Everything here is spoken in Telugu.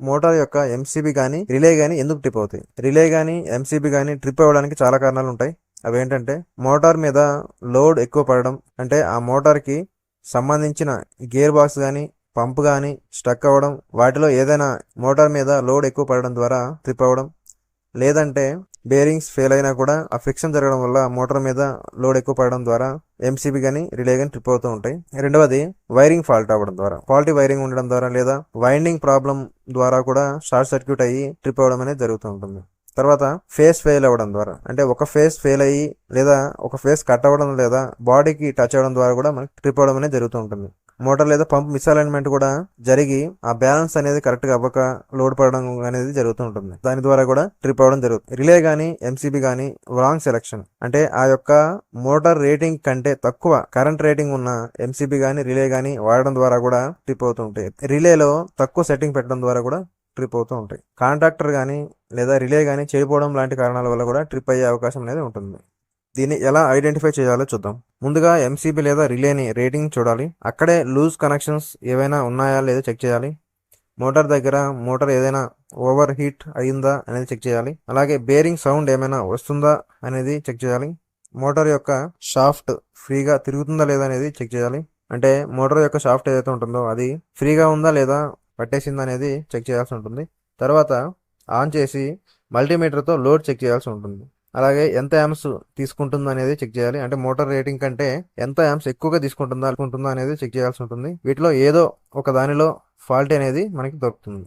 మోటార్ యొక్క ఎంసీబీ కానీ రిలే కానీ ఎందుకు ట్రిప్ అవుతాయి? రిలే కానీ ఎంసీబీ కానీ ట్రిప్ అవ్వడానికి చాలా కారణాలు ఉంటాయి. అవి ఏంటంటే మోటార్ మీద లోడ్ ఎక్కువ పడడం, అంటే ఆ మోటార్కి సంబంధించిన గేర్ బాక్స్ కానీ పంప్ కానీ స్టక్ అవ్వడం, వాటిలో ఏదైనా మోటార్ మీద లోడ్ ఎక్కువ పడడం ద్వారా ట్రిప్ అవ్వడం, లేదంటే బేరింగ్స్ ఫెయిల్ అయినా కూడా ఆ ఫ్రిక్షన్ జరగడం వల్ల మోటార్ మీద లోడ్ ఎక్కువ పడడం ద్వారా ఎంసీబీ కానీ రిలే కానీ ట్రిప్ అవుతూ ఉంటాయి. రెండవది వైరింగ్ ఫాల్ట్ అవ్వడం ద్వారా, ఫాల్టీ వైరింగ్ ఉండడం ద్వారా లేదా వైండింగ్ ప్రాబ్లం ద్వారా కూడా షార్ట్ సర్క్యూట్ అయ్యి ట్రిప్ అవ్వడం అనేది జరుగుతూ ఉంటుంది. తర్వాత ఫేస్ ఫెయిల్ అవ్వడం ద్వారా, అంటే ఒక ఫేస్ ఫెయిల్ అయ్యి లేదా ఒక ఫేస్ కట్ అవ్వడం లేదా బాడీకి టచ్ అవ్వడం ద్వారా కూడా మనకి ట్రిప్ అవ్వడం అనేది జరుగుతూ ఉంటుంది. మోటార్ లేదా పంప్ మిస్అలైన్మెంట్ కూడా జరిగి ఆ బ్యాలెన్స్ అనేది కరెక్ట్ గా అవ్వక లోడ్ పడడం అనేది జరుగుతూ ఉంటుంది. దాని ద్వారా కూడా ట్రిప్ అవ్వడం జరుగుతుంది. రిలే గానీ ఎంసీబీ గానీ రాంగ్ సెలెక్షన్, అంటే ఆ యొక్క మోటార్ రేటింగ్ కంటే తక్కువ కరెంట్ రేటింగ్ ఉన్న ఎంసీబీ గానీ రిలే గానీ వాడడం ద్వారా కూడా ట్రిప్ అవుతూ ఉంటాయి. రిలేలో తక్కువ సెట్టింగ్ పెట్టడం ద్వారా కూడా ట్రిప్ అవుతూ ఉంటాయి. కాంట్రాక్టర్ కానీ లేదా రిలే కానీ చెడిపోవడం లాంటి కారణాల వల్ల కూడా ట్రిప్ అయ్యే అవకాశం అనేది ఉంటుంది. దీన్ని ఎలా ఐడెంటిఫై చేయాలో చూద్దాం. ముందుగా ఎంసీబీ లేదా రిలేని రేటింగ్ చూడాలి. అక్కడే లూజ్ కనెక్షన్స్ ఏవైనా ఉన్నాయా లేదా చెక్ చేయాలి. మోటార్ దగ్గర మోటార్ ఏదైనా ఓవర్ హీట్ అయిందా అనేది చెక్ చేయాలి. అలాగే బేరింగ్ సౌండ్ ఏమైనా వస్తుందా అనేది చెక్ చేయాలి. మోటార్ యొక్క షాఫ్ట్ ఫ్రీగా తిరుగుతుందా లేదా అనేది చెక్ చేయాలి. అంటే మోటార్ యొక్క షాఫ్ట్ ఏదైతే ఉంటుందో అది ఫ్రీగా ఉందా లేదా పట్టేసిందా అనేది చెక్ చేయాల్సి ఉంటుంది. తర్వాత ఆన్ చేసి మల్టీమీటర్తో లోడ్ చెక్ చేయాల్సి ఉంటుంది. అలాగే ఎంత యామ్స్ తీసుకుంటుందో అనేది చెక్ చేయాలి. అంటే మోటార్ రేటింగ్ కంటే ఎంత యామ్స్ ఎక్కువగా తీసుకుంటుందా అనేది చెక్ చేయాల్సి ఉంటుంది. వీటిలో ఏదో ఒక దానిలో ఫాల్ట్ అనేది మనకి దొరుకుతుంది.